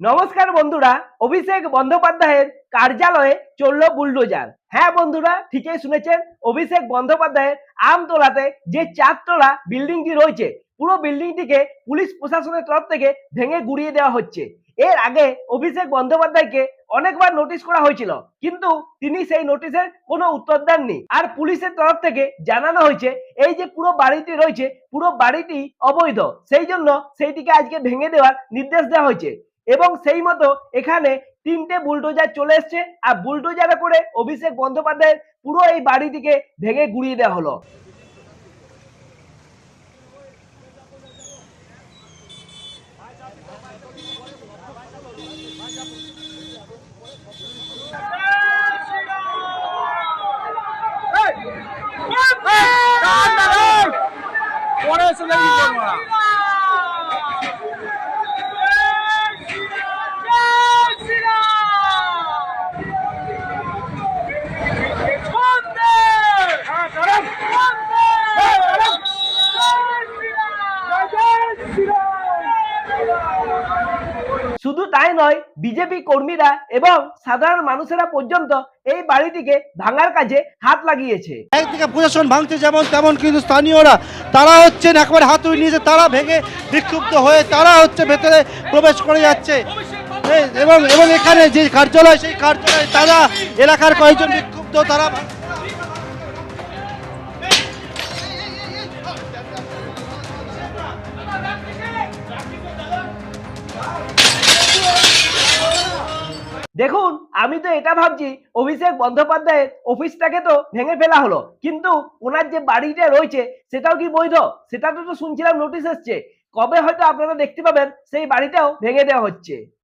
নমস্কার বন্ধুরা, অভিষেক বন্দ্যোপাধ্যায়ের কার্যালয়ে চলল বুলডোজার। হ্যাঁ বন্ধুরা, ঠিকই শুনেছেন। অভিষেক বন্দ্যোপাধ্যায়ের আমতলাতে যে 4 তলা বিল্ডিংটি রয়েছে, পুরো বিল্ডিংটিকে পুলিশ প্রশাসনের তরফ থেকে ভেঙে গুড়িয়ে দেওয়া হচ্ছে। এর আগে অভিষেক বন্দ্যোপাধ্যায়কে অনেকবার নোটিশ করা হয়েছিল, কিন্তু তিনি সেই নোটিশের কোনো উত্তর দেননি। আর পুলিশের তরফ থেকে জানানো হয়েছে এই যে পুরো বাড়িটি রয়েছে, পুরো বাড়িটি অবৈধ, সেই জন্য সেইটিকে আজকে ভেঙে দেওয়ার নির্দেশ দেওয়া হয়েছে। এবং সেই মতো এখানে 3টে বুলডোজার চলে এসছে, আর বুলডোজারে করে অভিষেক বন্দ্যোপাধ্যায়ের পুরো এই বাড়িটিকে ভেঙে গুড়িয়ে দেওয়া হলো। শুধু তাই নয়, বিজেপি কর্মীরা এবং সাধারণ মানুষেরা পর্যন্ত এই বাড়িটিকে ভাঙার কাজে হাত লাগিয়েছে। একদিকে প্রশাসন ভাঙছে যেমন তেমন, কিন্তু স্থানীয়রা তারা হচ্ছেন একবার হাতুড়ি নিয়েছে, তারা ভেঙে বিক্ষুব্ধ হয়ে তারা হচ্ছে ভেতরে প্রবেশ করে যাচ্ছে। এবং এবং এখানে যে কার্যালয়, সেই কার্যালয় তারা এলাকার কয়েকজন বিক্ষুব্ধ তারা দেখুন, আমি তো এটা ভাবছি অভিষেক বন্দ্যোপাধ্যায়ের অফিসটাকে তো ভেঙে ফেলা হলো, কিন্তু ওনার যে বাড়িটা রয়েছে সেটাও কি বৈধ? সেটা তো শুনছিলাম নোটিশ এসছে। কবে হয়তো আপনারা দেখতে পাবেন সেই বাড়িটাও ভেঙে দেওয়া হচ্ছে।